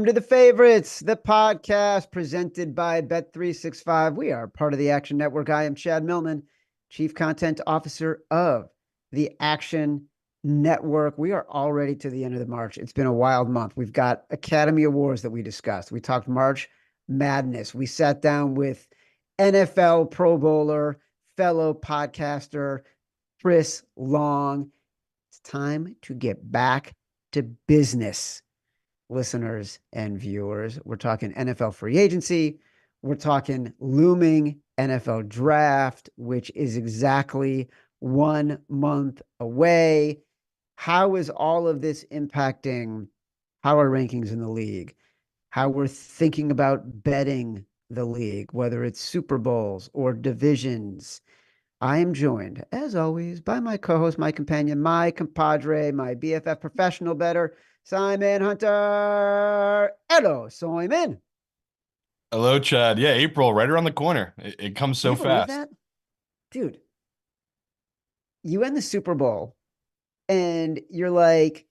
to The Favorites, the podcast presented by Bet365. We are part of the Action Network. I am Chad Millman, Chief Content Officer of the Action Network. We are already to the end of the March. It's been a wild month. We've got Academy Awards that we discussed. We talked March Madness. We sat down with NFL Pro Bowler, fellow podcaster, Chris Long. It's time to get back to business, listeners and viewers. We're talking NFL free agency. We're talking looming NFL draft, which is exactly 1 month away. How is all of this impacting power rankings in the league? How we're thinking about betting the league, whether it's Super Bowls or divisions. I am joined, as always, by my co-host, my companion, my compadre, my BFF professional bettor, Simon Hunter. Hello, Simon. Hello, Chad. Yeah, April, right around the corner. It comes Can so you believe fast. that? Dude, you end the Super Bowl and you're like,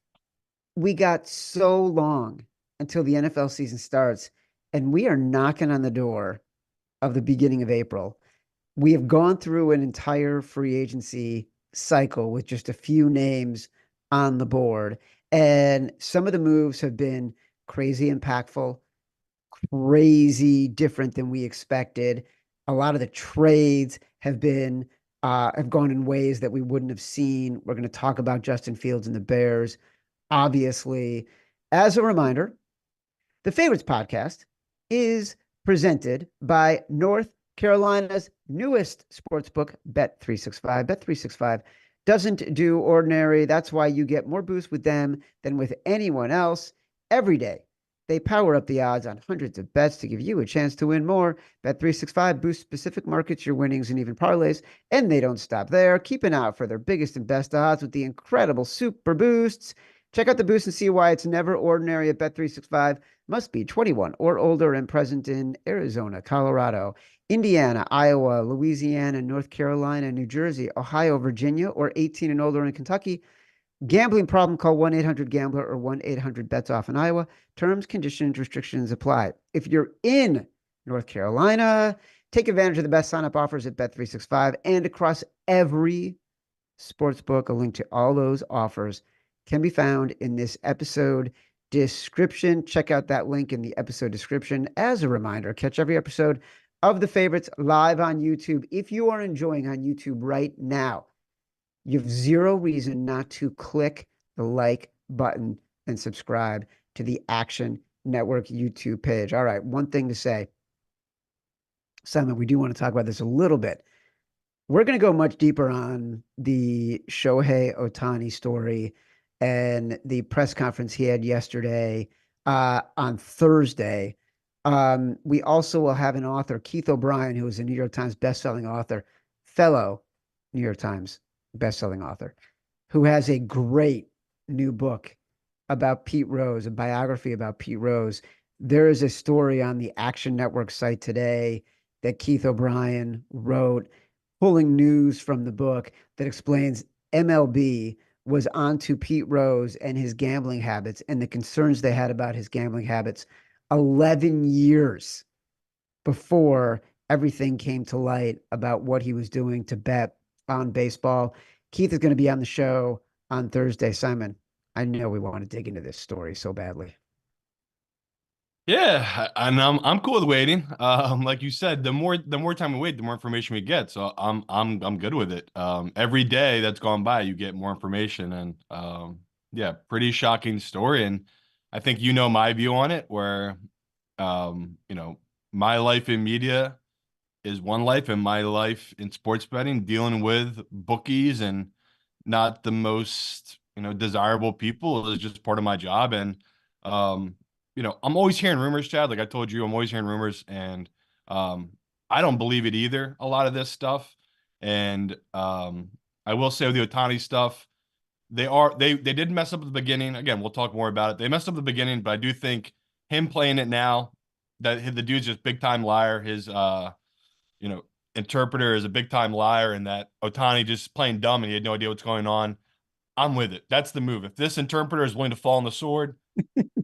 we got so long until the NFL season starts, and we are knocking on the door of the beginning of April. We have gone through an entire free agency cycle with just a few names on the board. And some of the moves have been crazy impactful, crazy different than we expected. A lot of the trades have gone in ways that we wouldn't have seen. We're going to talk about Justin Fields and the Bears. Obviously, as a reminder, the Favorites podcast is presented by North Carolina's newest sportsbook, Bet365. Bet365 doesn't do ordinary. That's why you get more boost with them than with anyone else every day. They power up the odds on hundreds of bets to give you a chance to win more. Bet365 boosts specific markets, your winnings, and even parlays. And they don't stop there. Keep an eye out for their biggest and best odds with the incredible super boosts. Check out the boost and see why it's never ordinary at Bet365. Must be 21 or older and present in Arizona, Colorado, Indiana, Iowa, Louisiana, North Carolina, New Jersey, Ohio, Virginia, or 18 and older in Kentucky. Gambling problem, call 1-800-GAMBLER or 1-800-BETS-OFF in Iowa. Terms, conditions, restrictions apply. If you're in North Carolina, take advantage of the best sign-up offers at Bet365 and across every sportsbook. A link to all those offers can be found in this episode description. Check out that link in the episode description. As a reminder, catch every episode of The Favorites live on YouTube. If you are enjoying on YouTube right now, you have zero reason not to click the like button and subscribe to the Action Network YouTube page. All right, one thing to say, Simon, we do want to talk about this a little bit. We're going to go much deeper on the Shohei Ohtani story and the press conference he had yesterday on Thursday. We also will have an author, Keith O'Brien, who is a New York Times bestselling author, fellow New York Times bestselling author, who has a great new book about Pete Rose, a biography about Pete Rose. There is a story on the Action Network site today that Keith O'Brien wrote, pulling news from the book that explains MLB was onto Pete Rose and his gambling habits and the concerns they had about his gambling habits 11 years before everything came to light about what he was doing to bet on baseball. Keith is going to be on the show on Thursday. Simon, I know we want to dig into this story so badly. Yeah, and I'm cool with waiting. Like you said, the more time we wait, the more information we get. So I'm good with it. Every day that's gone by, you get more information, and yeah, pretty shocking story. And I think you know my view on it, where my life in media is one life, and my life in sports betting, dealing with bookies and not the most, desirable people, is just part of my job. And, I'm always hearing rumors, Chad. Like I told you, I'm always hearing rumors, and I don't believe it either, a lot of this stuff. And I will say with the Ohtani stuff, they did mess up at the beginning. Again, we'll talk more about it. They messed up at the beginning, but I do think him playing it now, that the dude's just big time liar. His you know, interpreter is a big time liar, and that Ohtani just playing dumb and he had no idea what's going on. I'm with it. That's the move. If this interpreter is willing to fall on the sword,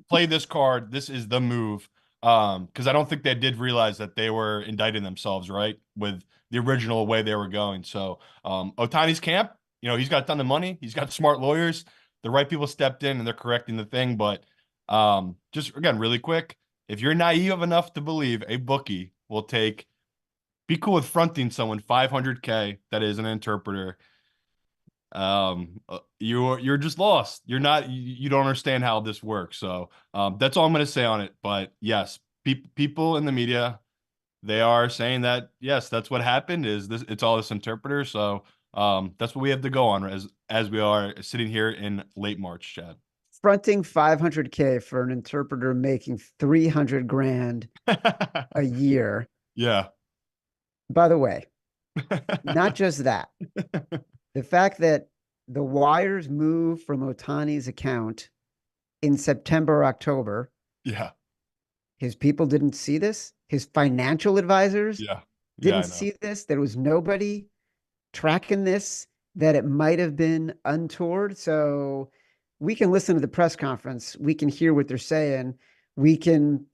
play this card. This is the move. Because I don't think they did realize that they were indicting themselves, right, with the original way they were going. So, Ohtani's camp, he's got a ton of money. He's got smart lawyers. The right people stepped in and they're correcting the thing. But just again, really quick, if you're naive enough to believe a bookie will be cool with fronting someone 500K that is an interpreter, you're just lost. You don't understand how this works. So that's all I'm going to say on it. But yes, people in the media, they are saying that yes, that's what happened. Is this? It's all this interpreter. So that's what we have to go on as we are sitting here in late March, Chad. Fronting 500K for an interpreter making 300 grand a year. Yeah. By the way, not just that, the fact that the wires move from Ohtani's account in September, October, Yeah. his people didn't see this. His financial advisors Yeah. Yeah, didn't I know. see this. There was nobody tracking this, that it might have been untoward. So we can listen to the press conference. We can hear what they're saying. We can,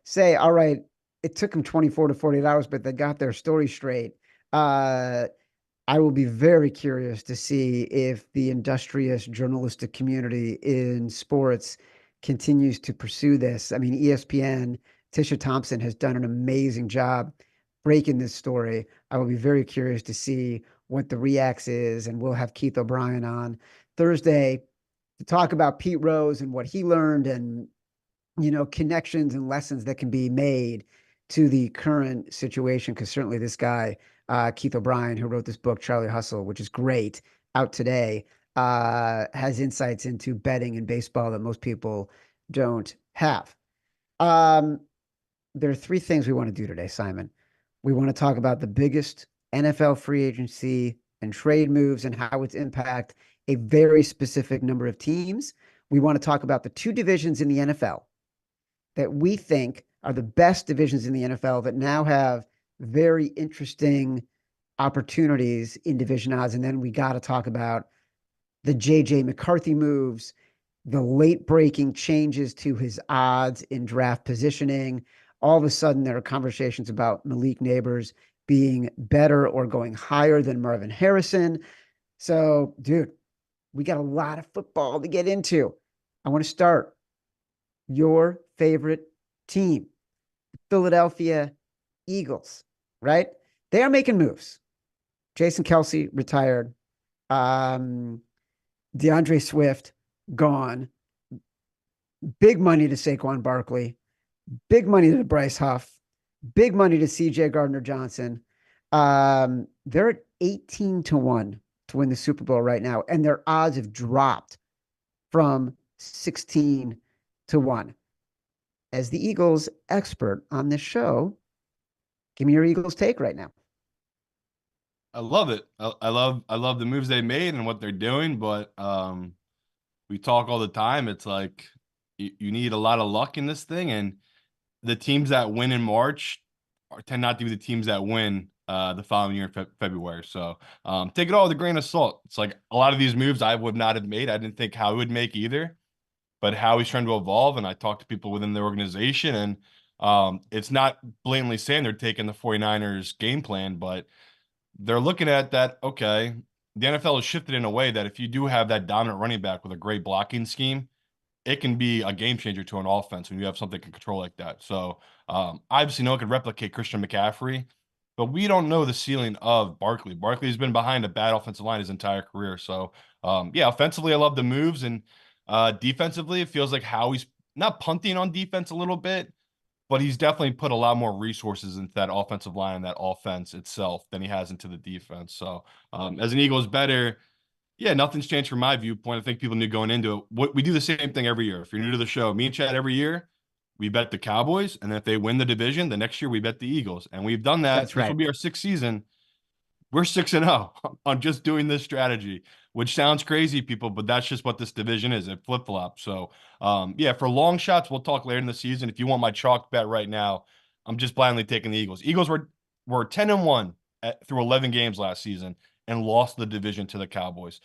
say, all right, it took them 24 to 48 hours, but they got their story straight. I will be very curious to see if the industrious journalistic community in sports continues to pursue this. I mean, ESPN, Tisha Thompson has done an amazing job breaking this story. I will be very curious to see what the reacts is, and we'll have Keith O'Brien on Thursday to talk about Pete Rose and what he learned, and connections and lessons that can be made to the current situation. Because certainly this guy, Keith O'Brien, who wrote this book, Charlie Hustle, which is great, out today, has insights into betting and baseball that most people don't have. There are three things we want to do today, Simon. We want to talk about the biggest NFL free agency and trade moves and how it's impact a very specific number of teams. We want to talk about the two divisions in the NFL that we think are the best divisions in the NFL that now have very interesting opportunities in division odds. And then we got to talk about the JJ McCarthy moves, the late breaking changes to his odds in draft positioning. All of a sudden, there are conversations about Malik Nabers being better or going higher than Marvin Harrison. So, dude, we got a lot of football to get into. I want to start your favorite team, Philadelphia Eagles, right? They are making moves. Jason Kelsey retired. DeAndre Swift gone. Big money to Saquon Barkley. Big money to Bryce Huff. Big money to CJ Gardner-Johnson. They're at 18 to 1 to win the Super Bowl right now, and their odds have dropped from 16 to 1. As the Eagles expert on this show, give me your Eagles take right now. I love it. I love the moves they made and what they're doing, but we talk all the time. It's like you need a lot of luck in this thing, and the teams that win in March tend not to be the teams that win the following year in February. So take it all with a grain of salt. It's like a lot of these moves I would not have made. I didn't think Howie would make either, but Howie's trying to evolve, and I talked to people within the organization, and it's not blatantly saying they're taking the 49ers game plan, but they're looking at that, okay, the NFL has shifted in a way that if you do have that dominant running back with a great blocking scheme, it can be a game changer to an offense when you have something that can control like that. So obviously no one can replicate Christian McCaffrey, but we don't know the ceiling of Barkley. Barkley's been behind a bad offensive line his entire career. So yeah, offensively, I love the moves, and defensively, it feels like Howie's not punting on defense a little bit, but he's definitely put a lot more resources into that offensive line and that offense itself than he has into the defense. So as an Eagles better, yeah, nothing's changed from my viewpoint. I think people knew going into it. We do the same thing every year. If you're new to the show, me and Chad every year, we bet the Cowboys, and if they win the division, the next year we bet the Eagles. And we've done that. That's This will right. be our sixth season. We're 6-0 on just doing this strategy, which sounds crazy, people, but that's just what this division is. It flip-flops. So, yeah, for long shots, we'll talk later in the season. If you want my chalk bet right now, I'm just blindly taking the Eagles. Eagles were 10-1 through 11 games last season and lost the division to the Cowboys.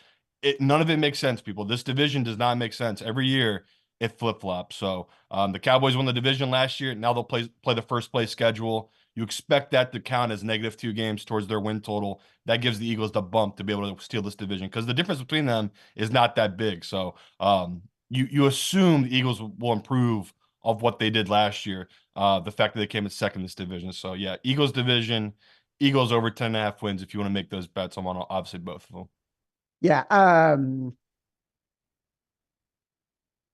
None of it makes sense, people. This division does not make sense. Every year, it flip-flops. So the Cowboys won the division last year. Now they'll play the first place schedule. You expect that to count as -2 games towards their win total. That gives the Eagles the bump to be able to steal this division because the difference between them is not that big. So you assume the Eagles will improve of what they did last year. The fact that they came in second in this division. So yeah, Eagles division, Eagles over 10.5 wins. If you want to make those bets, I'm on obviously both of them. Yeah.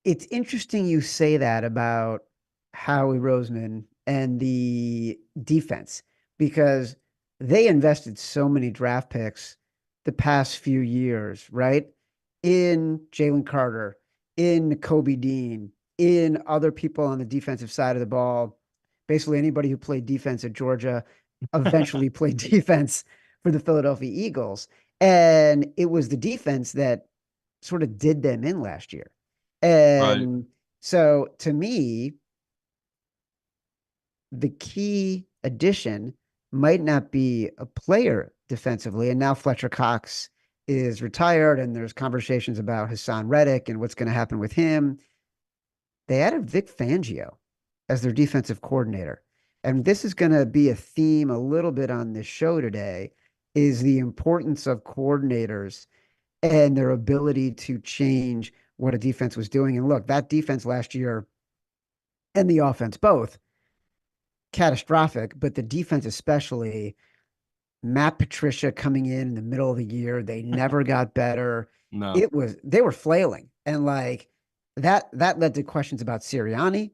It's interesting you say that about Howie Roseman and the defense because they invested so many draft picks the past few years, right? In Jalen Carter, in Kobe Dean, in other people on the defensive side of the ball. Basically, anybody who played defense at Georgia eventually played defense for the Philadelphia Eagles. And it was the defense that sort of did them in last year. Right. And so to me, the key addition might not be a player defensively. And now Fletcher Cox is retired, and there's conversations about Hassan Reddick and what's going to happen with him. They added Vic Fangio as their defensive coordinator. And this is going to be a theme a little bit on this show today is the importance of coordinators and their ability to change what a defense was doing. And look, that defense last year and the offense both catastrophic, but the defense especially, Matt Patricia coming in the middle of the year, they never got better. No. They were flailing. And like that led to questions about Sirianni.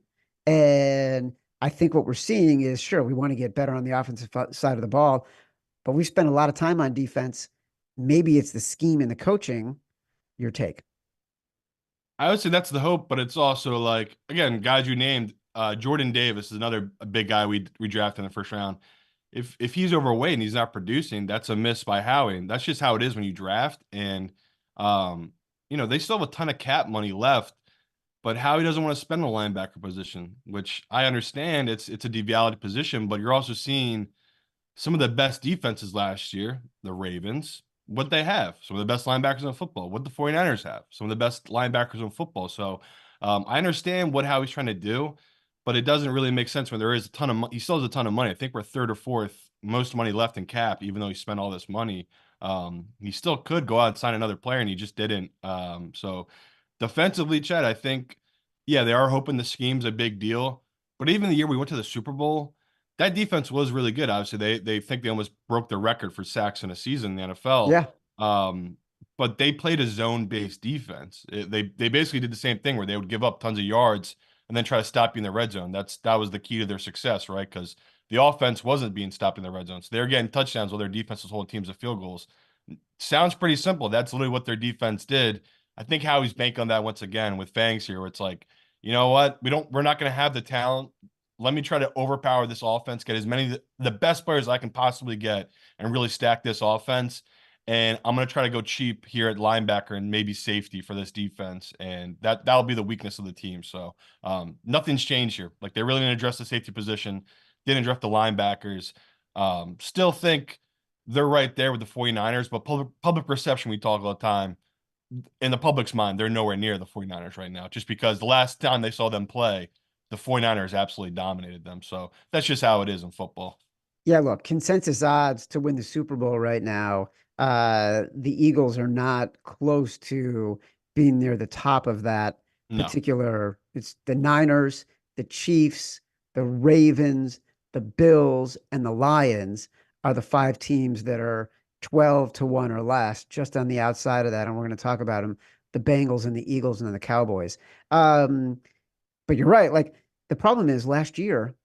And I think what we're seeing is sure, we want to get better on the offensive side of the ball, but we spent a lot of time on defense. Maybe it's the scheme and the coaching. Your take. I would say that's the hope, but it's also like, again, guys you named, Jordan Davis is another big guy we drafted in the first round. If he's overweight and he's not producing, that's a miss by Howie. And that's just how it is when you draft. And um, they still have a ton of cap money left, but Howie doesn't want to spend the linebacker position, which I understand it's a devalued position, but you're also seeing some of the best defenses last year, the Ravens, what they have, some of the best linebackers in football, what the 49ers have, some of the best linebackers in football. So I understand what Howie's trying to do, but it doesn't really make sense when there is a ton of money. He still has a ton of money. I think we're third or fourth most money left in cap, even though he spent all this money. He still could go out and sign another player, and he just didn't. So defensively, Chad, I think, yeah, they are hoping the scheme's a big deal. But even the year we went to the Super Bowl, that defense was really good. Obviously, they think they almost broke the record for sacks in a season in the NFL. Yeah. Um, but they played a zone-based defense. They basically did the same thing where they would give up tons of yards and then try to stop you in the red zone. That was the key to their success, right? Because the offense wasn't being stopped in the red zone. So they're getting touchdowns while their defense was holding teams to field goals. Sounds pretty simple. That's literally what their defense did. I think Howie's banking on that once again with Fangs here, where it's like, you know what? We're not going to have the talent. Let me try to overpower this offense, get as many the best players I can possibly get, and really stack this offense. And I'm going to try to go cheap here at linebacker and maybe safety for this defense, and that'll be the weakness of the team. So nothing's changed here. Like they really didn't address the safety position, didn't address the linebackers. Still think they're right there with the 49ers, but public perception, we talk all the time. In the public's mind, they're nowhere near the 49ers right now, just because the last time they saw them play, the 49ers absolutely dominated them. So that's just how it is in football. Yeah, look, consensus odds to win the Super Bowl right now. The Eagles are not close to being near the top of that No. particular. It's the Niners, the Chiefs, the Ravens, the Bills, and the Lions are the five teams that are 12 to 1 or less, just on the outside of that. And we're going to talk about them, the Bengals and the Eagles and then the Cowboys. But you're right. Like the problem is last year,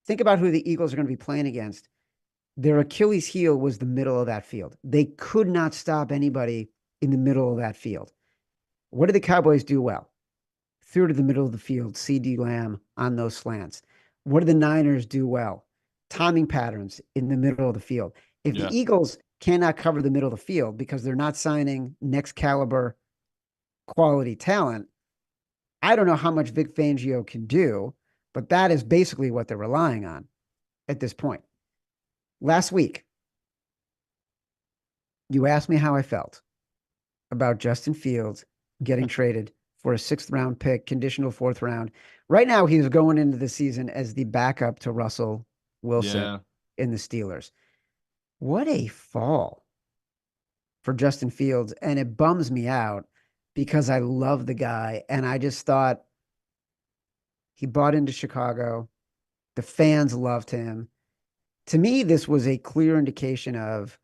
think about who the Eagles are going to be playing against. Their Achilles heel was the middle of that field. They could not stop anybody in the middle of that field. What did the Cowboys do well? Through to the middle of the field, CD Lamb on those slants. What did the Niners do well? Timing patterns in the middle of the field. If Yeah. the Eagles cannot cover the middle of the field because they're not signing next caliber quality talent, I don't know how much Vic Fangio can do, but that is basically what they're relying on at this point. Last week, you asked me how I felt about Justin Fields getting traded for a 6th-round pick, conditional 4th round. Right now, he's going into the season as the backup to Russell Wilson Yeah. in the Steelers. What a fall for Justin Fields. And it bums me out because I love the guy. And I just thought he bought into Chicago. The fans loved him. To me, this was a clear indication of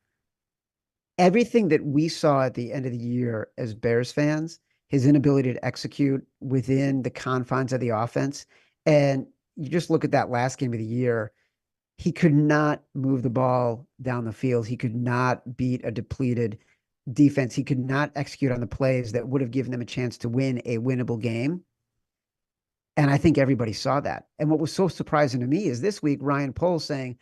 everything that we saw at the end of the year as Bears fans, his inability to execute within the confines of the offense. And you just look at that last game of the year, he could not move the ball down the field. He could not beat a depleted defense. He could not execute on the plays that would have given them a chance to win a winnable game. And I think everybody saw that. And what was so surprising to me is this week, Ryan Poles saying,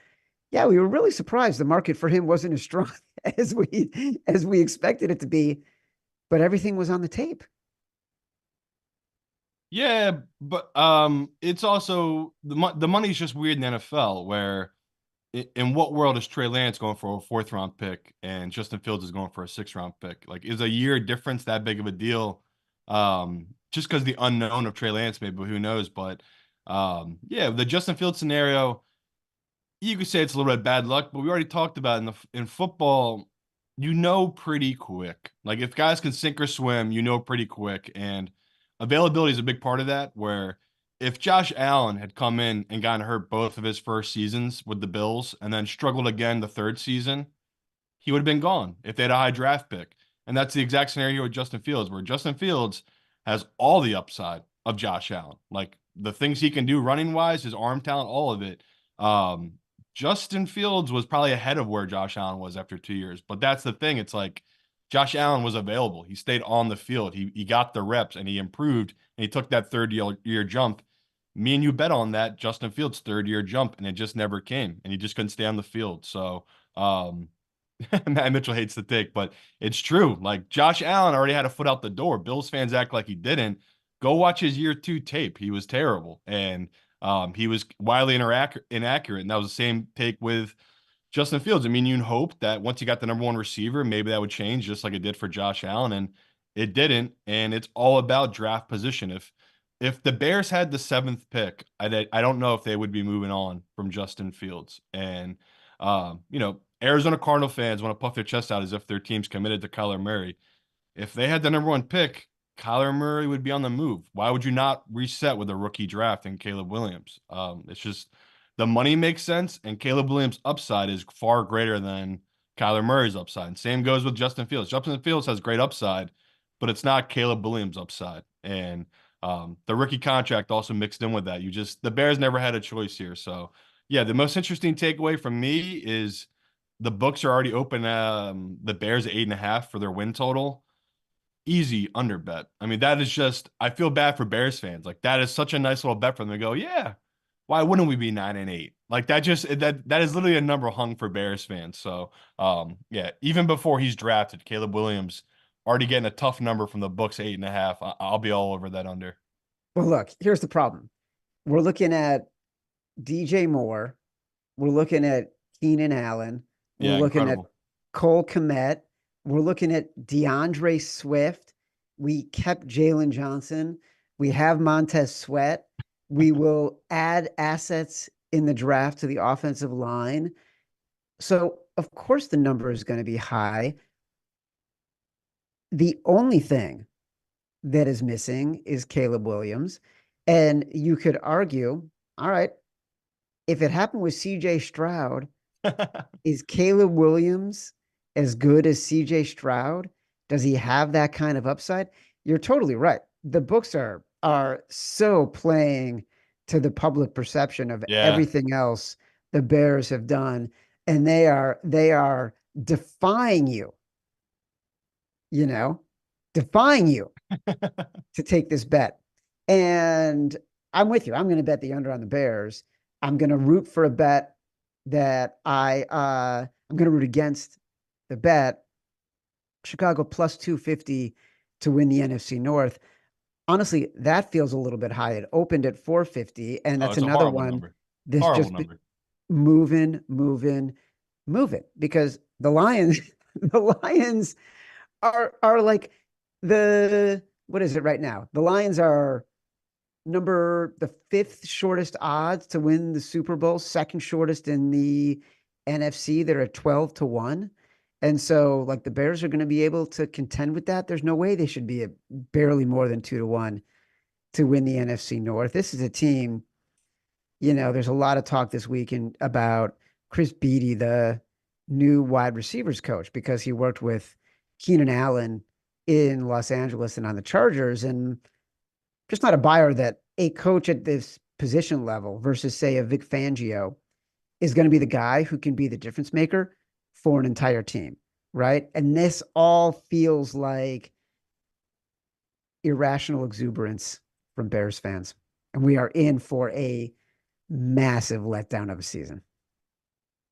yeah, we were really surprised the market for him wasn't as strong as we expected it to be, but everything was on the tape. Yeah, but it's also the money's just weird in the NFL where in what world is Trey Lance going for a 4th-round pick and Justin Fields is going for a 6th-round pick? Like, is a year difference that big of a deal? Just because the unknown of Trey Lance, maybe, who knows? But yeah, the Justin Fields scenario, you could say it's a little bit bad luck, but we already talked about in football, you know pretty quick. Like if guys can sink or swim, you know pretty quick, and availability is a big part of that. Where if Josh Allen had come in and gotten hurt both of his first seasons with the Bills and then struggled again the 3rd season, he would have been gone if they had a high draft pick. And that's the exact scenario with Justin Fields, where Justin Fields has all the upside of Josh Allen. Like the things he can do running wise, his arm talent, all of it. Um, Justin Fields was probably ahead of where Josh Allen was after 2 years. But that's the thing. It's like Josh Allen was available. He stayed on the field. He got the reps and he improved and he took that third year jump. Me and you bet on that Justin Fields 3rd year jump, and it just never came. And he just couldn't stay on the field. So Matt Mitchell hates the take, but it's true. Like Josh Allen already had a foot out the door. Bills fans act like he didn't. Go watch his year 2 tape. He was terrible, and he was wildly inaccurate. And that was the same take with Justin Fields. I mean, you'd hope that once you got the number 1 receiver, maybe that would change, just like it did for Josh Allen, and it didn't. And it's all about draft position. If the Bears had the 7th pick, I don't know if they would be moving on from Justin Fields. And Arizona Cardinal fans want to puff their chest out as if their team's committed to Kyler Murray. If they had the number 1 pick, Kyler Murray would be on the move. Why would you not reset with a rookie draft and Caleb Williams? It's just the money makes sense, and Caleb Williams' upside is far greater than Kyler Murray's upside. And same goes with Justin Fields. Justin Fields has great upside, but it's not Caleb Williams' upside. And the rookie contract also mixed in with that. The Bears never had a choice here. So yeah, the most interesting takeaway from me is the books are already open. The Bears at 8.5 for their win total. Easy under bet. I mean, that is just, I feel bad for Bears fans. Like that is such a nice little bet for them to go, yeah, why wouldn't we be 9-8? Like that is literally a number hung for Bears fans. So yeah, even before he's drafted, Caleb Williams already getting a tough number from the books, 8.5. I'll be all over that under. Well, look, here's the problem. We're looking at DJ Moore. We're looking at Keenan Allen. We're Yeah, looking at incredible. Cole Kmet. We're looking at DeAndre Swift. We kept Jalen Johnson. We have Montez Sweat. We will add assets in the draft to the offensive line. So, of course, the number is going to be high. The only thing that is missing is Caleb Williams. And you could argue, all right, if it happened with CJ Stroud, is Caleb Williams as good as CJ Stroud? Does he have that kind of upside? You're totally right. The books are so playing to the public perception of Yeah. everything else the Bears have done, and they are defying you, you know, defying you to take this bet. And I'm with you. I'm going to bet the under on the Bears. I'm going to root for a bet that I'm going to root against the bet. Chicago plus 250 to win the NFC North. Honestly, that feels a little bit high. It opened at 450, and Oh, that's it's a another horrible one number. that's Horrible just number. moving, moving, moving because the Lions, the Lions are like the what is it right now? The Lions are the fifth shortest odds to win the Super Bowl, second shortest in the NFC. They're at 12-1. And so, like, the Bears are going to be able to contend with that. There's no way they should be at barely more than 2-1 to win the NFC North. This is a team, there's a lot of talk this weekend about Chris Beatty, the new wide receivers coach, because he worked with Keenan Allen in Los Angeles and on the Chargers. And just not a buyer that a coach at this position level versus, say, a Vic Fangio is going to be the guy who can be the difference maker for an entire team, right? And this all feels like irrational exuberance from Bears fans. And we are in for a massive letdown of a season.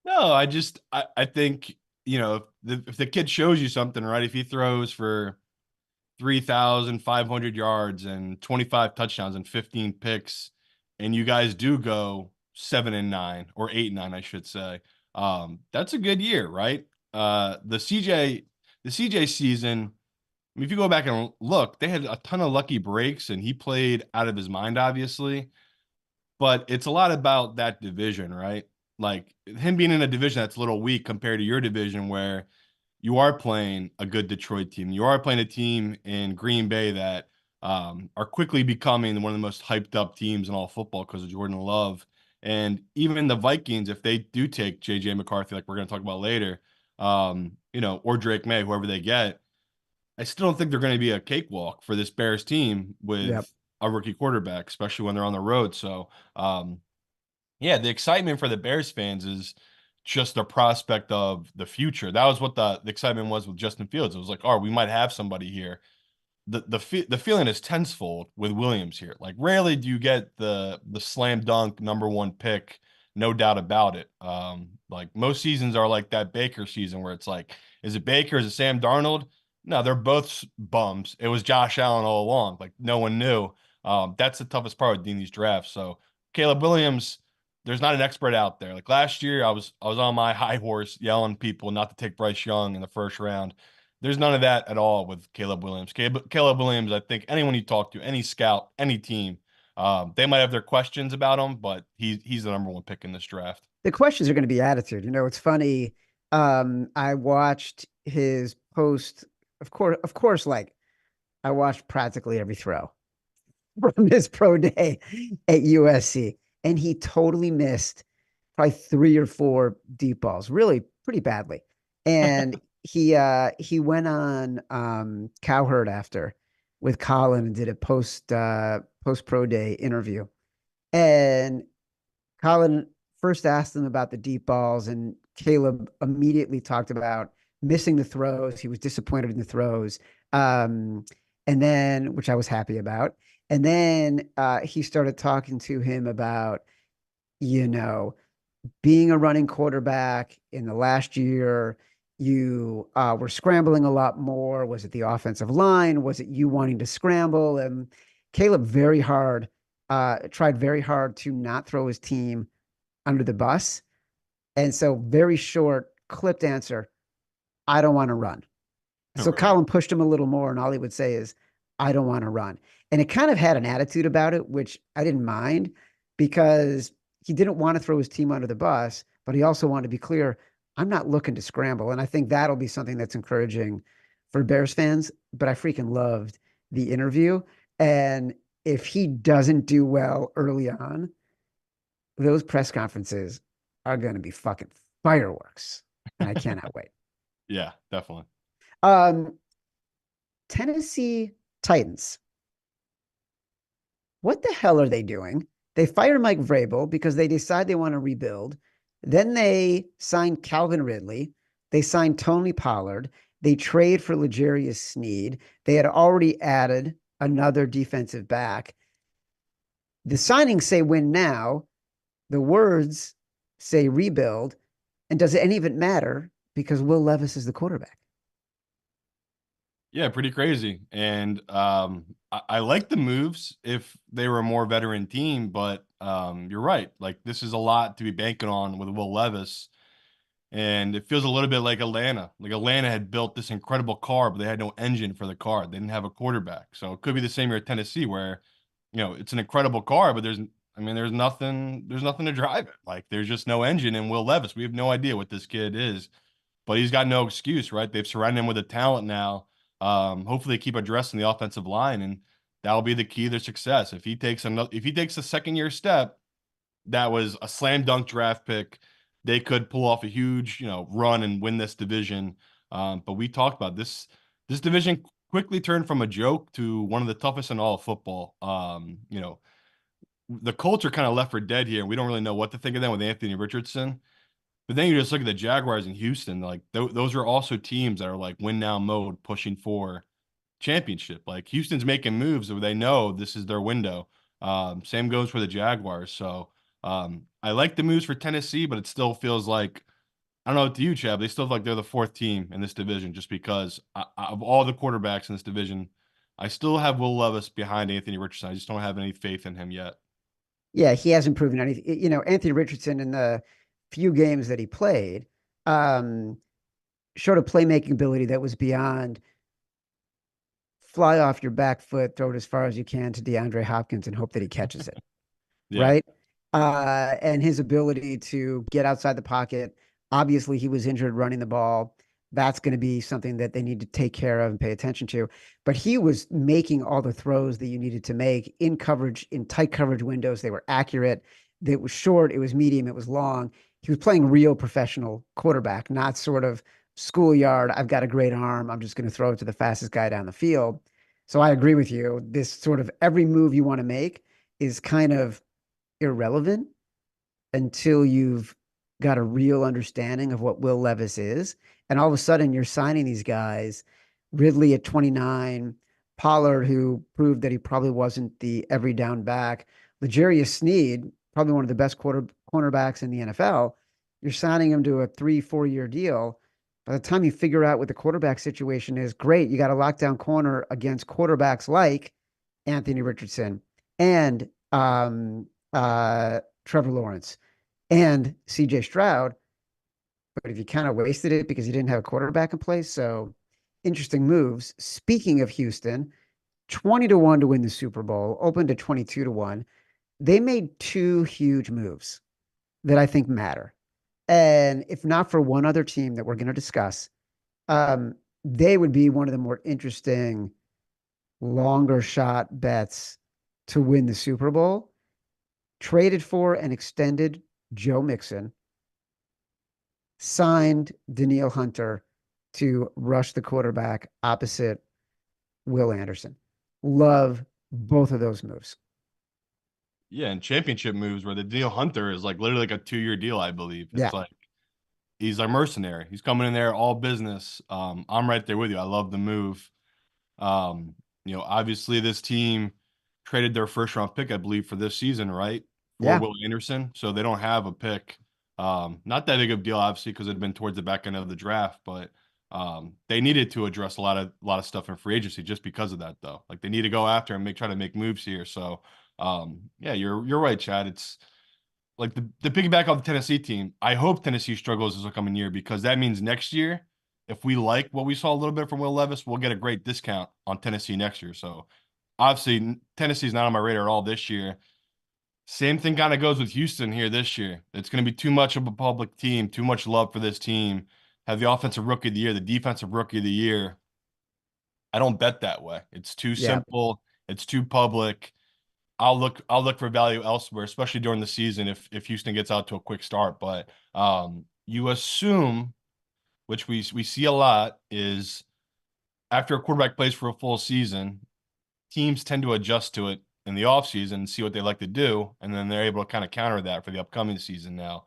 No, I think, if the kid shows you something, right? If he throws for 3,500 yards and 25 touchdowns and 15 picks, and you guys do go 7-9 or 8-9, I should say. That's a good year, right? The CJ season, I mean, if you go back and look, they had a ton of lucky breaks, and he played out of his mind, obviously. But it's a lot about that division, right? Like him being in a division that's a little weak compared to your division, where you are playing a good Detroit team. You are playing a team in Green Bay that are quickly becoming one of the most hyped up teams in all football because of Jordan Love. And even the Vikings, if they do take JJ McCarthy, like we're going to talk about later, or Drake May, whoever they get, I still don't think they're going to be a cakewalk for this Bears team Yep. with a rookie quarterback, especially when they're on the road. So, yeah, the excitement for the Bears fans is just the prospect of the future. That was what the excitement was with Justin Fields. It was like, oh, we might have somebody here. The feeling is tenfold with Williams here. Like rarely do you get the slam dunk number one pick, no doubt about it. Like most seasons are like that Baker season where it's like, is it Baker? Is it Sam Darnold? No, they're both bums. It was Josh Allen all along. Like no one knew. That's the toughest part with doing these drafts. So Caleb Williams, there's not an expert out there. Like last year, I was on my high horse yelling people not to take Bryce Young in the first round. There's none of that at all with Caleb Williams. Caleb Williams, I think anyone you talk to, any scout, any team, they might have their questions about him, but he's the number one pick in this draft. The questions are going to be attitude. It's funny. I watched his post, of course, like I watched practically every throw from his pro day at USC, and he totally missed probably three or four deep balls, really pretty badly. And he went on Cowherd after with Colin and did a post pro day interview. And Colin first asked him about the deep balls, and Caleb immediately talked about missing the throws. He was disappointed in the throws. And then, which I was happy about. And then he started talking to him about, you know, being a running quarterback in the last year. You were scrambling a lot more. Was it the offensive line? Was it you wanting to scramble? And Caleb tried very hard to not throw his team under the bus. And so, very short, clipped answer, I don't want to run. All So right. Colin pushed him a little more, and all he would say is, I don't want to run. And it kind of had an attitude about it, which I didn't mind because he didn't want to throw his team under the bus, but he also wanted to be clear, I'm not looking to scramble. And I think that'll be something that's encouraging for Bears fans. But I freaking loved the interview. And if he doesn't do well early on, those press conferences are going to be fucking fireworks. And I cannot wait. Yeah, definitely. Um, Tennessee Titans. What the hell are they doing? They fire Mike Vrabel because they decide they want to rebuild. Then they sign Calvin Ridley. They sign Tony Pollard. They trade for L'Jarius Sneed. They had already added another defensive back. The signings say win now. The words say rebuild. And does any of it matter? Because Will Levis is the quarterback. Yeah, pretty crazy. And I like the moves if they were a more veteran team, but you're right. Like this is a lot to be banking on with Will Levis. And it feels a little bit like Atlanta. Like Atlanta had built this incredible car, but they had no engine for the car. They didn't have a quarterback. So it could be the same here at Tennessee, where, it's an incredible car, but there's nothing to drive it. Like there's just no engine in Will Levis. We have no idea what this kid is, but he's got no excuse, right? They've surrounded him with a talent now. Hopefully they keep addressing the offensive line, and that'll be the key to their success. If he takes a second year step, that was a slam dunk draft pick. They could pull off a huge, run and win this division. But we talked about this. This division quickly turned from a joke to one of the toughest in all of football. The Colts are kind of left for dead here. We don't really know what to think of them with Anthony Richardson. But then you just look at the Jaguars in Houston. Like those are also teams that are like win now mode, pushing for championship. Like Houston's making moves where they know this is their window. Same goes for the Jaguars. So I like the moves for Tennessee, but it still feels like, I don't know to you, Chad. They still feel like they're the fourth team in this division, just because of all the quarterbacks in this division, I still have Will Levis behind Anthony Richardson. I just don't have any faith in him yet. Yeah, he hasn't proven anything. Anthony Richardson in the few games that he played um, showed a playmaking ability that was beyond fly off your back foot, throw it as far as you can to DeAndre Hopkins and hope that he catches it. Yeah. Right? And his ability to get outside the pocket. Obviously, he was injured running the ball. That's going to be something that they need to take care of and pay attention to. But he was making all the throws that you needed to make in coverage, in tight coverage windows. They were accurate. It was short. It was medium. It was long. He was playing real professional quarterback, not sort of schoolyard. I've got a great arm. I'm just going to throw it to the fastest guy down the field. So I agree with you. This sort of every move you want to make is kind of irrelevant until you've got a real understanding of what Will Levis is. And all of a sudden, you're signing these guys, Ridley at 29, Pollard, who proved that he probably wasn't the every down back, L'Jarius Sneed, probably one of the best cornerbacks in the NFL. You're signing him to a 3-4 year deal. By the time you figure out what the quarterback situation is, great. You got a lockdown corner against quarterbacks like Anthony Richardson and Trevor Lawrence and CJ Stroud. But if you kind of wasted it because you didn't have a quarterback in place, so interesting moves. Speaking of Houston, 20-1 to win the Super Bowl, open to 22-1. They made two huge moves that I think matter. And if not for one other team that we're going to discuss, they would be one of the more interesting, longer shot bets to win the Super Bowl. Traded for and extended Joe Mixon, signed Danielle Hunter to rush the quarterback opposite Will Anderson. Love both of those moves. Yeah, and championship moves where the deal Hunter is like literally like a 2 year deal, I believe. Yeah. It's like he's a mercenary. He's coming in there all business. I'm right there with you. I love the move. Obviously this team traded their first round pick, I believe, for this season, right? For Yeah. Will Anderson. So they don't have a pick. Not that big of a deal, obviously, because it'd been towards the back end of the draft, but they needed to address a lot of stuff in free agency just because of that, though. Like they need to go after and try to make moves here. So yeah, you're right, Chad. It's like the piggyback off the Tennessee team. I hope Tennessee struggles this coming year, because that means next year, if we like what we saw a little bit from Will Levis, we'll get a great discount on Tennessee next year. So obviously Tennessee's not on my radar at all this year. Same thing kind of goes with Houston here this year. It's going to be too much of a public team, too much love for this team. Have the offensive rookie of the year, the defensive rookie of the year. I don't bet that way. It's too Yeah. simple. It's too public. I'll look for value elsewhere, especially during the season if Houston gets out to a quick start. But you assume, which we see a lot, is after a quarterback plays for a full season, teams tend to adjust to it in the offseason and see what they like to do, and then they're able to kind of counter that for the upcoming season. Now,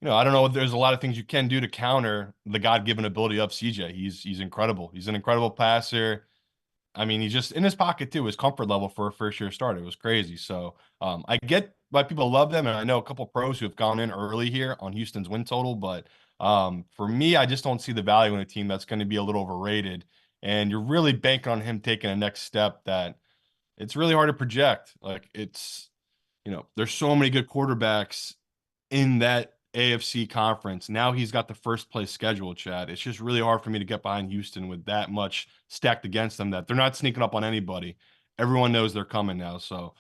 I don't know if there's a lot of things you can do to counter the God-given ability of CJ. He's incredible. He's an incredible passer. I mean, he's just in his pocket too. His comfort level for a first-year start, it was crazy. So I get why people love them, and I know a couple pros who have gone in early here on Houston's win total. But for me, I just don't see the value in a team that's going to be a little overrated. And you're really banking on him taking a next step that it's really hard to project. Like there's so many good quarterbacks in that AFC conference. Now he's got the first place schedule, Chad. It's just really hard for me to get behind Houston with that much stacked against them that they're not sneaking up on anybody. Everyone knows they're coming now. So,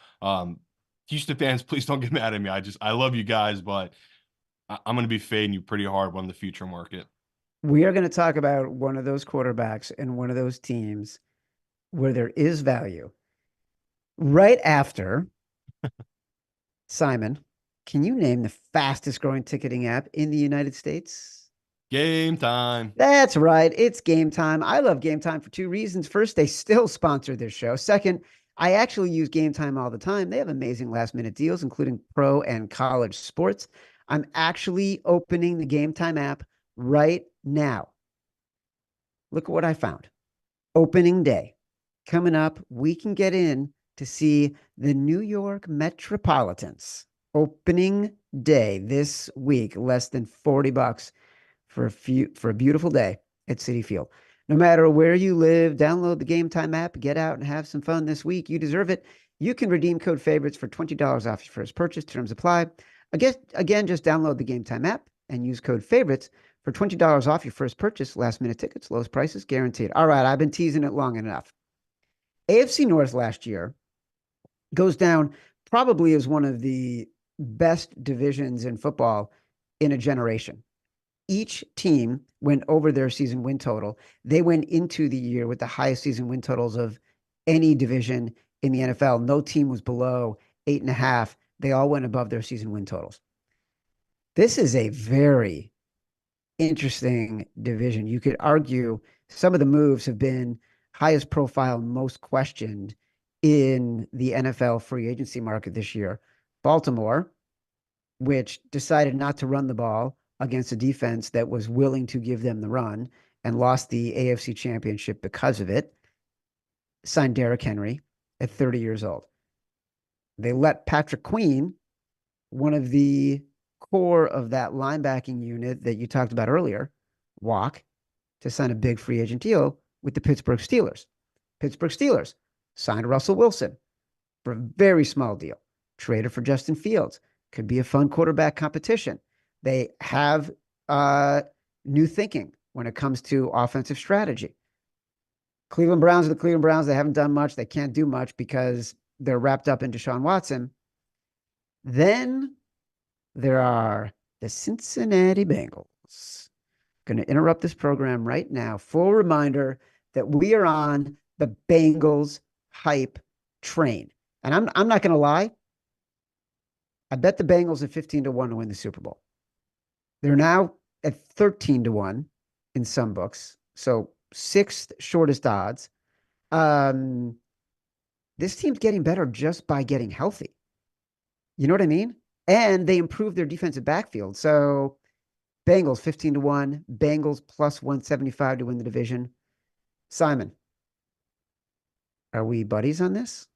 Houston fans, please don't get mad at me. I love you guys, but I'm going to be fading you pretty hard on the future market. We are going to talk about one of those quarterbacks and one of those teams where there is value right after Simon. Can you name the fastest growing ticketing app in the United States? Game time. That's right. It's Game Time. I love Game Time for two reasons. First, they still sponsor this show. Second, I actually use Game Time all the time. They have amazing last minute deals, including pro and college sports. I'm actually opening the Game Time app right now. Look at what I found. Opening day coming up. We can get in to see the New York Metropolitans. Opening day this week, less than $40 for a beautiful day at Citi Field. No matter where you live, download the Game Time app, get out and have some fun this week. You deserve it. You can redeem code favorites for $20 off your first purchase. Terms apply. Again, just download the Game Time app and use code favorites for $20 off your first purchase. Last minute tickets, lowest prices guaranteed. All right, I've been teasing it long enough. AFC North last year goes down probably as one of the best divisions in football in a generation. Each team went over their season win total. They went into the year with the highest season win totals of any division in the NFL. No team was below 8.5. They all went above their season win totals. This is a very interesting division. You could argue some of the moves have been highest profile, most questioned in the NFL free agency market this year. Baltimore, which decided not to run the ball against a defense that was willing to give them the run and lost the AFC Championship because of it, signed Derrick Henry at 30 years old. They let Patrick Queen, one of the core of that linebacking unit that you talked about earlier, walk to sign a big free agent deal with the Pittsburgh Steelers. Pittsburgh Steelers signed Russell Wilson for a very small deal, traded for Justin Fields. Could be a fun quarterback competition. They have new thinking when it comes to offensive strategy. Cleveland Browns are the Cleveland Browns. They haven't done much. They can't do much because they're wrapped up in Deshaun Watson. Then there are the Cincinnati Bengals. Going to interrupt this program right now. Full reminder that we are on the Bengals hype train. And I'm not going to lie. I bet the Bengals at 15-1 to win the Super Bowl. They're now at 13-1 in some books. So sixth shortest odds. This team's getting better just by getting healthy. You know what I mean? And they improved their defensive backfield. So Bengals 15-1, Bengals plus 175 to win the division. Simon, are we buddies on this?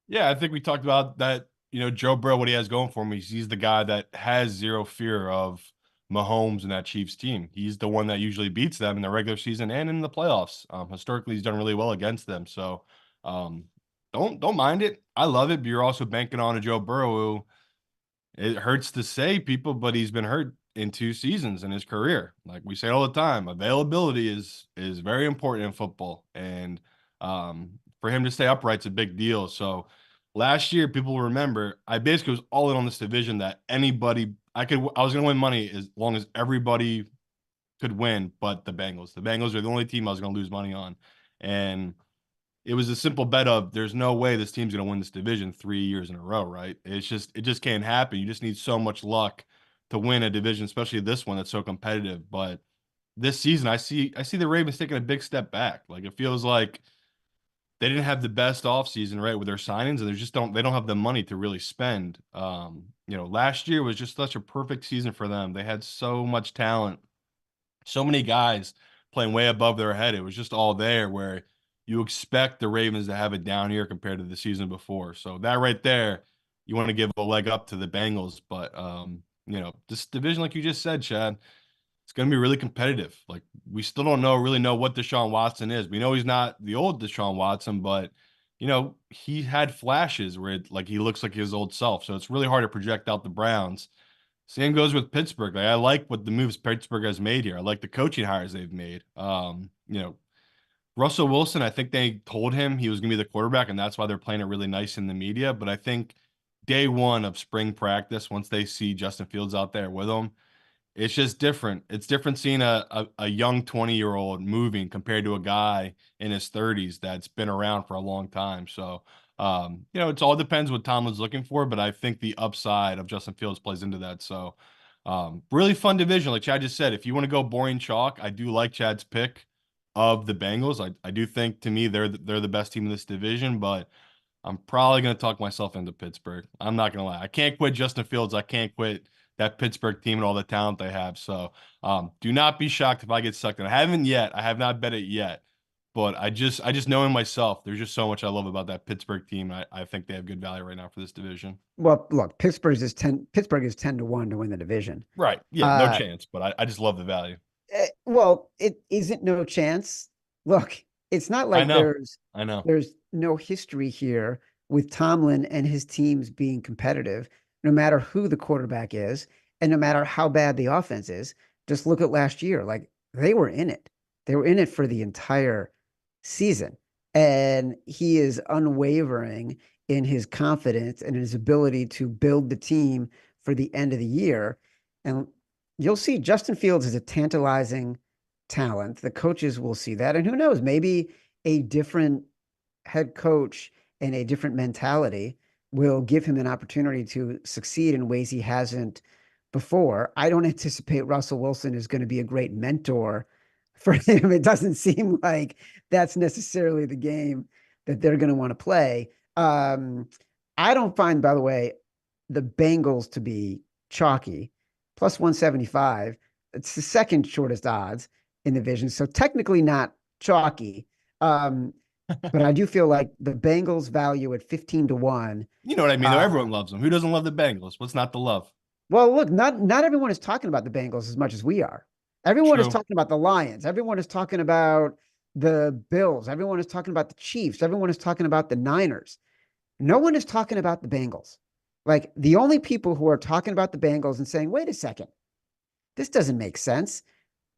Yeah, I think we talked about that. Joe Burrow, what he has going for him, he's the guy that has zero fear of Mahomes and that Chiefs team. He's the one that usually beats them in the regular season and in the playoffs. Historically, he's done really well against them. So don't mind it. I love it. But you're also banking on a Joe Burrow who, it hurts to say, people, but he's been hurt in 2 seasons in his career. Like we say all the time, availability is very important in football, and for him to stay upright's a big deal. So last year, people remember I basically was all in on this division that anybody I was going to win money as long as everybody could win, but the Bengals. The Bengals are the only team I was going to lose money on, and it was a simple bet of there's no way this team's going to win this division 3 years in a row, right? It just can't happen. You just need so much luck to win a division, especially this one that's so competitive. But this season, I see the Ravens taking a big step back. Like it feels like they didn't have the best offseason, right, with their signings, and they don't have the money to really spend. Last year was just such a perfect season for them. They had so much talent, so many guys playing way above their head. It was just all there where you expect the Ravens to have a down year compared to the season before. So that right there, you want to give a leg up to the Bengals. But this division, like you just said, Chad, it's going to be really competitive. Like we still don't really know what Deshaun Watson is. We know he's not the old Deshaun Watson, but he had flashes where he looks like his old self. So it's really hard to project out the Browns. Same goes with Pittsburgh. Like, I like what the moves Pittsburgh has made here. I like the coaching hires they've made. Russell Wilson, I think they told him he was going to be the quarterback, and that's why they're playing it really nice in the media. But I think day one of spring practice, once they see Justin Fields out there with them, it's just different. It's different seeing a young 20-year-old moving compared to a guy in his 30s that's been around for a long time. So, it's all depends what Tomlin's looking for, but I think the upside of Justin Fields plays into that. So, really fun division. Like Chad just said, if you want to go boring chalk, I do like Chad's pick of the Bengals. I do think to me they're the best team in this division, but I'm probably going to talk myself into Pittsburgh. I'm not going to lie. I can't quit Justin Fields. I can't quit that Pittsburgh team and all the talent they have. So do not be shocked if I get sucked in. I haven't yet. I have not bet it yet. But I just know in myself, there's just so much I love about that Pittsburgh team. I think they have good value right now for this division. Well, look, Pittsburgh is 10 to 1 to win the division. Right. Yeah, no Uh, chance. But I just love the value. well, it isn't no chance. Look, it's not I like know. I know. there's no history here with Tomlin and his teams being competitive, no matter who the quarterback is, and no matter how bad the offense is. Just look at last year. Like they were in it. They were in it for the entire season. And he is unwavering in his confidence and his ability to build the team for the end of the year. And you'll see Justin Fields is a tantalizing talent. The coaches will see that. And who knows, maybe a different head coach and a different mentality will give him an opportunity to succeed in ways he hasn't before. I don't anticipate Russell Wilson is going to be a great mentor for him. It doesn't seem like that's necessarily the game that they're going to want to play. I don't find, by the way, the Bengals to be chalky. Plus 175. It's the second shortest odds in the division. So technically not chalky. But I do feel like the Bengals value at 15 to 1. You know what I mean, though. Everyone loves them. Who doesn't love the Bengals? What's not to love? Well, look, not everyone is talking about the Bengals as much as we are. Everyone is True. talking about the Lions. Everyone is talking about the Bills. Everyone is talking about the Chiefs. Everyone is talking about the Niners. No one is talking about the Bengals. Like the only people who are talking about the Bengals and saying, wait a second, this doesn't make sense.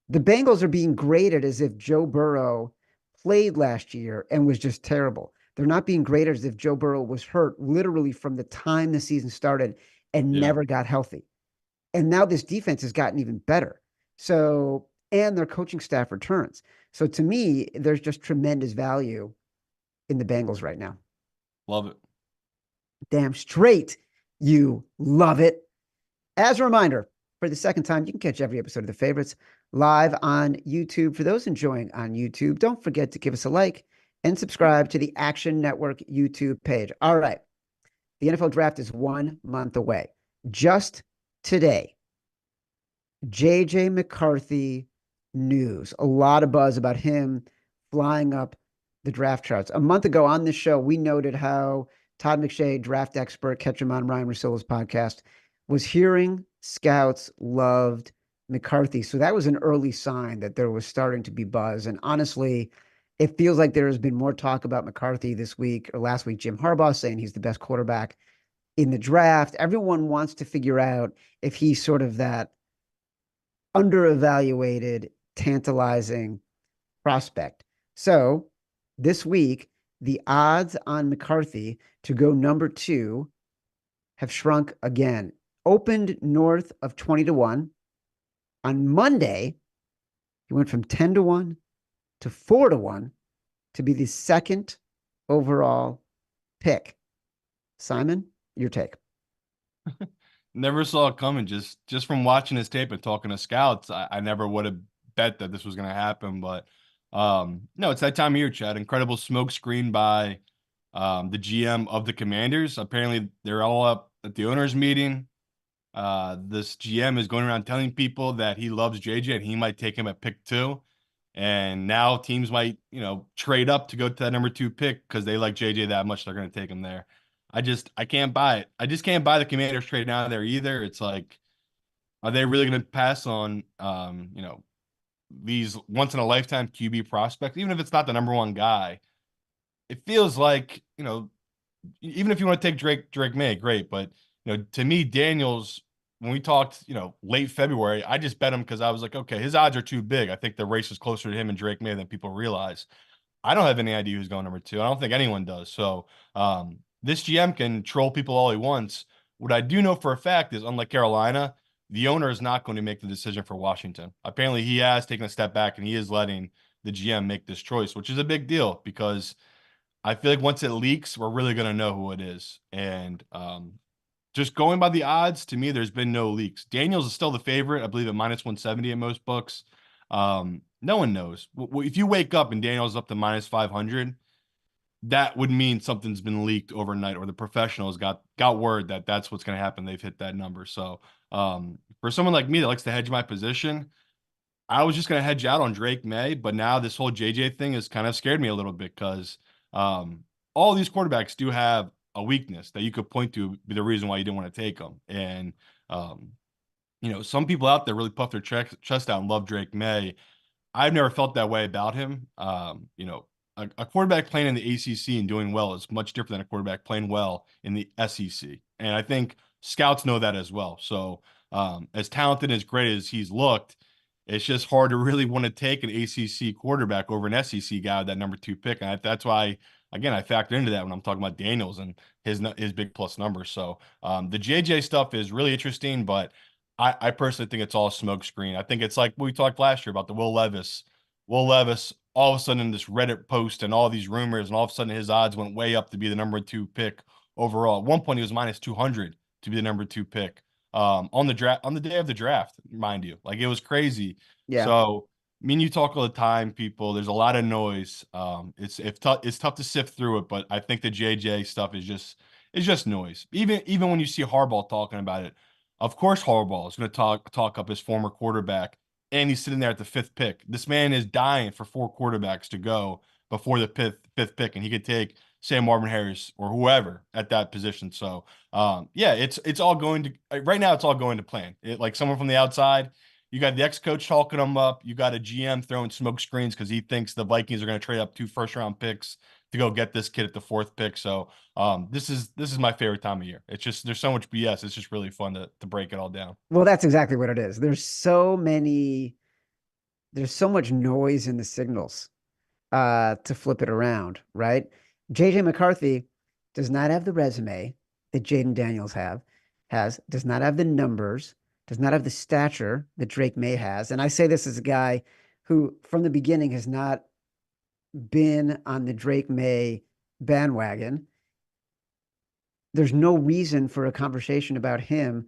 The Bengals are being graded as if Joe Burrow played last year and was just terrible. They're not being graded as if Joe Burrow was hurt literally from the time the season started and Yeah. never got healthy. And now this defense has gotten even better. So, and their coaching staff returns. So to me, there's just tremendous value in the Bengals right now. Love it. Damn straight. You love it. As a reminder, for the second time, you can catch every episode of The Favorites live on YouTube. For those enjoying on YouTube, don't forget to give us a like and subscribe to the Action Network YouTube page. All right. The NFL draft is 1 month away. Just today, JJ McCarthy news. A lot of buzz about him flying up the draft charts. A month ago on this show, we noted how Todd McShay, draft expert, catch him on Ryan Russillo's podcast, was hearing scouts loved McCarthy. So that was an early sign that there was starting to be buzz. And honestly, it feels like there has been more talk about McCarthy this week or last week. Jim Harbaugh saying he's the best quarterback in the draft. Everyone wants to figure out if he's sort of that underevaluated, tantalizing prospect. So this week, the odds on McCarthy to go number 2 have shrunk again, opened north of 20 to 1. On Monday, he went from 10 to 1 to 4 to 1 to be the second overall pick. Simon, your take. Never saw it coming. Just from watching his tape and talking to scouts, I never would have bet that this was going to happen. But no, it's that time of year, Chad. Incredible smoke screen by the GM of the Commanders. Apparently, they're all up at the owners' meeting. This GM is going around telling people that he loves JJ and he might take him at pick 2. And now teams might, trade up to go to that number 2 pick because they like JJ that much. They're going to take him there. I can't buy it. I just can't buy the Commanders trade out of there either. It's like, are they really going to pass on, these once in a lifetime QB prospects, even if it's not the number 1 guy? It feels like, even if you want to take Drake May, great. But, to me, Daniels when we talked, late February, I just bet him because I was like, okay, his odds are too big. I think the race is closer to him and Drake May than people realize. I don't have any idea who's going number two. I don't think anyone does. So this GM can troll people all he wants. What I do know for a fact is, unlike Carolina, the owner is not going to make the decision for Washington. Apparently, he has taken a step back and he is letting the GM make this choice, which is a big deal because I feel like once it leaks, we're really going to know who it is. And just going by the odds, to me, there's been no leaks. Daniels is still the favorite, I believe, at minus 170 in most books. No one knows. If you wake up and Daniels is up to minus 500, that would mean something's been leaked overnight, or the professionals got word that that's what's going to happen. They've hit that number. So for someone like me that likes to hedge my position, I was just going to hedge out on Drake May, but now this whole JJ thing has kind of scared me a little bit because all these quarterbacks do have a weakness that you could point to be the reason why you didn't want to take them. And, some people out there really puff their chest out and love Drake May. I've never felt that way about him. A quarterback playing in the ACC and doing well is much different than a quarterback playing well in the SEC. And I think scouts know that as well. So as talented and as great as he's looked, it's just hard to really want to take an ACC quarterback over an SEC guy with that number two pick. And that's why, again, I factor into that when I'm talking about Daniels and his big plus numbers. So the JJ stuff is really interesting, but I personally think it's all smoke screen. I think it's like we talked last year about the Will Levis. Will Levis, all of a sudden in this Reddit post and all these rumors, and all of a sudden his odds went way up to be the number two pick overall. At one point, he was minus 200 to be the number two pick on the day of the draft, mind you. Like, it was crazy. Yeah. So me and you talk all the time, people. There's a lot of noise. It's tough to sift through it, but I think the JJ stuff is just noise. Even when you see Harbaugh talking about it, of course Harbaugh is going to talk up his former quarterback, and he's sitting there at the fifth pick. This man is dying for four quarterbacks to go before the fifth pick, and he could take Sam Marvin Harris or whoever at that position. So yeah, it's all going to right now. It's all going to plan. Like someone from the outside, you got the ex-coach talking him up. You got a GM throwing smoke screens because he thinks the Vikings are going to trade up 2 first-round picks to go get this kid at the fourth pick. So this is my favorite time of year. It's just there's so much BS. It's just really fun to break it all down. Well, that's exactly what it is. There's so much noise in the signals to flip it around, right? JJ McCarthy does not have the resume that Jaden Daniels does not have the numbers, does not have the stature that Drake May has. And I say this as a guy who, from the beginning, has not been on the Drake May bandwagon. There's no reason for a conversation about him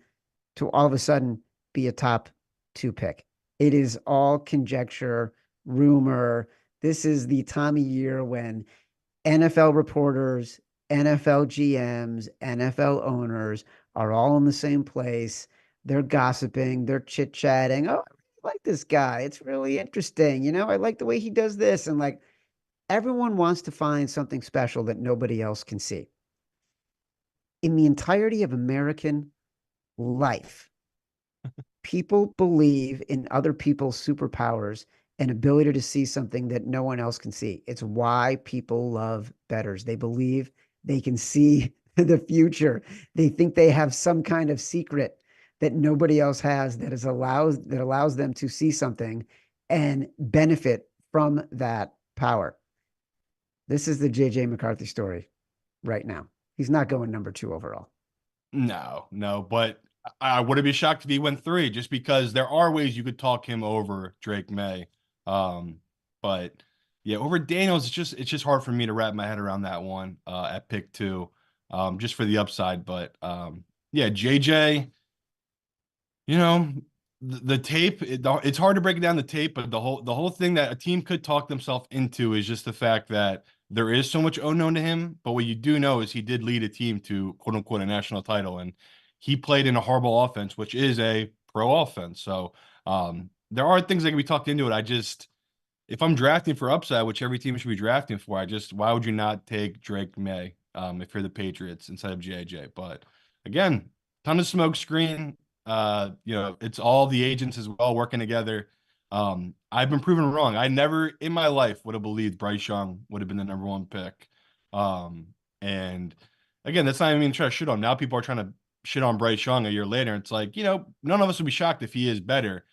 to all of a sudden be a top 2 pick. It is all conjecture, rumor. This is the time of year when NFL reporters, NFL GMs, NFL owners are all in the same place. They're gossiping, they're chit-chatting. Oh, I really like this guy. It's really interesting. I like the way he does this. And like, everyone wants to find something special that nobody else can see. In the entirety of American life, people believe in other people's superpowers and ability to see something that no one else can see. It's why people love bettors. They believe they can see the future. They think they have some kind of secret that nobody else has that allows them to see something and benefit from that power. This is the JJ McCarthy story right now. He's not going number 2 overall. No, but I wouldn't be shocked if he went 3, just because there are ways you could talk him over Drake May. But yeah, over Daniels, it's just hard for me to wrap my head around that one at pick 2, just for the upside. But yeah, JJ, the tape, it's hard to break down the tape, but the whole thing that a team could talk themselves into is just the fact that there is so much unknown to him. But what you do know is he did lead a team to quote unquote a national title, and he played in a horrible offense, which is a pro offense. So there are things that can be talked into it. If I'm drafting for upside, which every team should be drafting for, why would you not take Drake May if you're the Patriots instead of JJ? But again, ton of smoke screen. It's all the agents as well working together. I've been proven wrong. I never in my life would have believed Bryce Young would have been the number 1 pick. And again, that's not even trying to shit on. Now people are trying to shit on Bryce Young a year later. It's like, none of us would be shocked if he is better.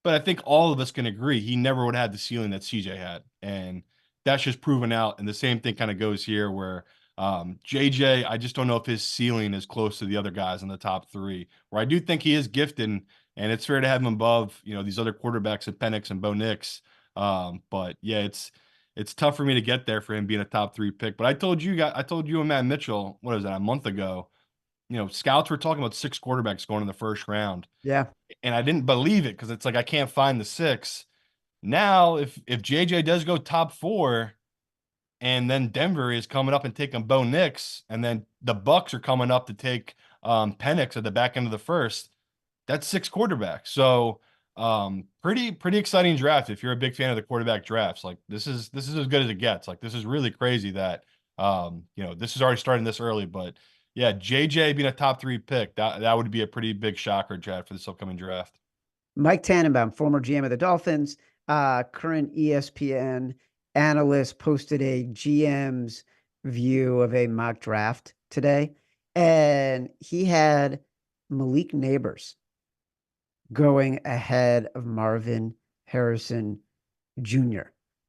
But I think all of us can agree he never would have had the ceiling that CJ had. And that's just proven out. And the same thing kind of goes here where JJ, I just don't know if his ceiling is close to the other guys in the top three, where I do think he is gifted, and it's fair to have him above, these other quarterbacks and Penix and Bo Nix. But yeah, it's tough for me to get there for him being a top three pick. But I told you and Matt Mitchell, what was that, a month ago? Scouts were talking about 6 quarterbacks going in the first round, Yeah. and I didn't believe it because it's like I can't find the 6. Now, if JJ does go top 4, and then Denver is coming up and taking Bo Nix, and then the Bucks are coming up to take Penix at the back end of the first, that's 6 quarterbacks. So pretty exciting draft if you're a big fan of the quarterback drafts. Like this is as good as it gets. Like this is really crazy that this is already starting this early, but yeah, JJ being a top 3 pick, that would be a pretty big shocker, Chad, for this upcoming draft. Mike Tannenbaum, former GM of the Dolphins, current ESPN analyst, posted a GM's view of a mock draft today. And he had Malik Nabers going ahead of Marvin Harrison Jr.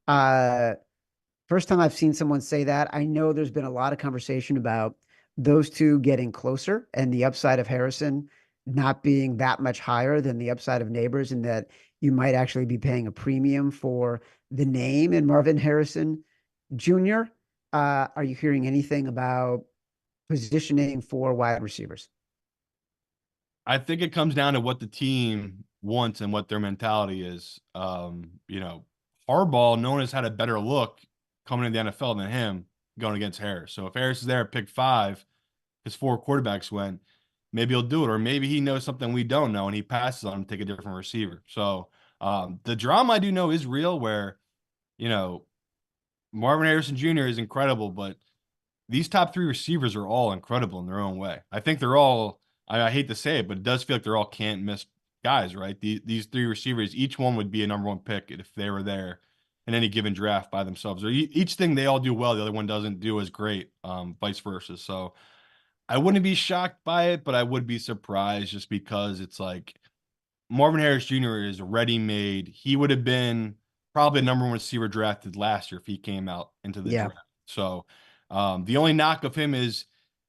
First time I've seen someone say that. I know there's been a lot of conversation about those two getting closer and the upside of Harrison not being that much higher than the upside of Nabers, and that you might actually be paying a premium for the name in Marvin Harrison Jr. Are you hearing anything about positioning for wide receivers? I think it comes down to what the team wants and what their mentality is. Harbaugh, no one has had a better look coming into the NFL than him going against Harris. So if Harris is there at pick 5, his 4 quarterbacks went, maybe he'll do it. Or maybe he knows something we don't know and he passes on him to take a different receiver. So the drama I do know is real where, you know, Marvin Harrison Jr. is incredible, but these top 3 receivers are all incredible in their own way. I think they're all, I hate to say it, but it does feel like they're all can't miss guys, right? These 3 receivers, each one would be a number 1 pick if they were there in any given draft by themselves. Or each thing they all do well, the other one doesn't do as great, vice versa. So I wouldn't be shocked by it, but I would be surprised just because it's like Marvin Harris Jr. is ready-made. He would have been probably a number 1 receiver drafted last year if he came out into the Yeah. draft. So the only knock of him is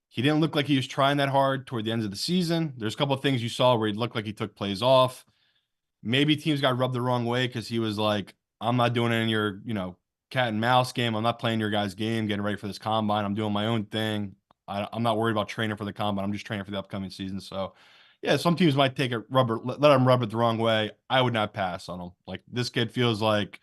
he didn't look like he was trying that hard toward the end of the season. There's a couple of things you saw where he looked like he took plays off. Maybe teams got rubbed the wrong way because he was like, I'm not doing it in your, cat and mouse game. I'm not playing your guys' game, getting ready for this combine. I'm doing my own thing. I'm not worried about training for the combine. I'm just training for the upcoming season. So, yeah, some teams might take it let him rub it the wrong way. I would not pass on him. Like this kid feels like,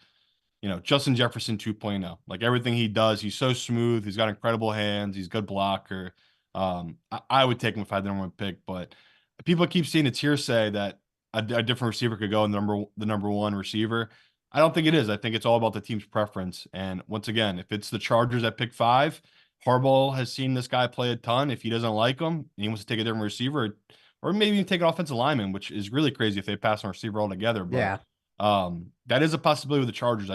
Justin Jefferson 2.0. Like everything he does, he's so smooth. He's got incredible hands. He's a good blocker. I would take him if I had the number 1 pick, but people keep seeing it's hearsay that a different receiver could go in the number 1 receiver. I don't think it is. I think it's all about the team's preference. And once again, if it's the Chargers at pick 5, Harbaugh has seen this guy play a ton. If he doesn't like him and he wants to take a different receiver, or maybe even take an offensive lineman, which is really crazy if they pass on receiver altogether. But Yeah. that is a possibility with the Chargers.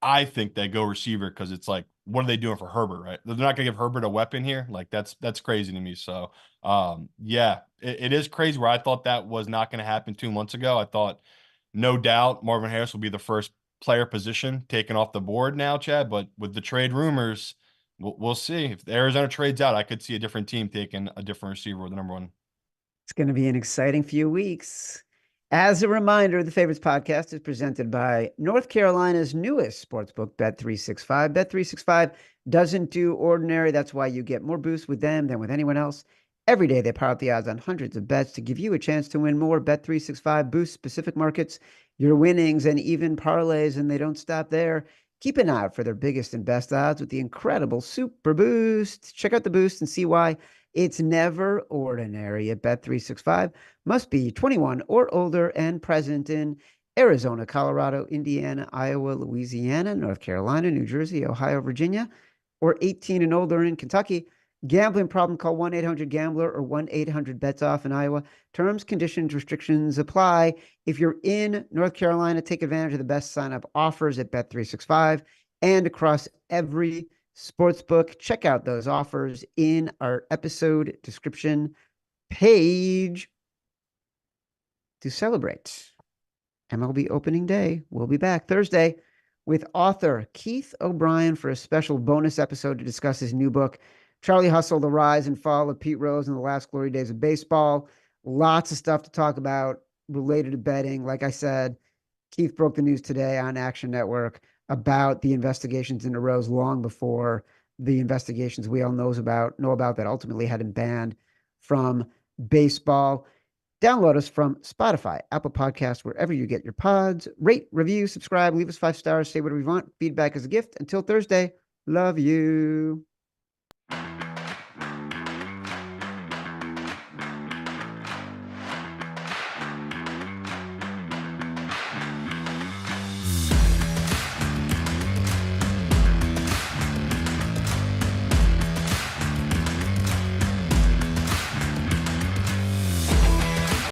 I think they go receiver because it's like, what are they doing for Herbert, right? They're not gonna give Herbert a weapon here. Like that's crazy to me. So yeah, it is crazy where I thought that was not gonna happen 2 months ago. I thought no doubt Marvin Harris will be the first player position taken off the board now, Chad. But with the trade rumors, we'll see. If Arizona trades out, I could see a different team taking a different receiver with the number 1. It's going to be an exciting few weeks. As a reminder, the Favorites podcast is presented by North Carolina's newest sportsbook, Bet365. Bet365 doesn't do ordinary. That's why you get more boosts with them than with anyone else. Every day, they power up the odds on hundreds of bets to give you a chance to win more. Bet365 boosts specific markets, your winnings, and even parlays, and they don't stop there. Keep an eye out for their biggest and best odds with the incredible Super Boost. Check out the boost and see why it's never ordinary at Bet365. Must be 21 or older and present in Arizona, Colorado, Indiana, Iowa, Louisiana, North Carolina, New Jersey, Ohio, Virginia, or 18 and older in Kentucky. Gambling problem, call 1-800-GAMBLER or 1-800-BETS-OFF in Iowa. Terms, conditions, restrictions apply. If you're in North Carolina, take advantage of the best sign-up offers at Bet365 and across every sportsbook. Check out those offers in our episode description page to celebrate MLB opening day. We'll be back Thursday with author Keith O'Brien for a special bonus episode to discuss his new book, Charlie Hustle, The Rise and Fall of Pete Rose in the Last Glory Days of Baseball. Lots of stuff to talk about related to betting. Like I said, Keith broke the news today on Action Network about the investigations into Rose long before the investigations we all know about that ultimately had him banned from baseball. Download us from Spotify, Apple Podcasts, wherever you get your pods. Rate, review, subscribe, leave us 5 stars, say whatever you want. Feedback is a gift. Until Thursday, love you.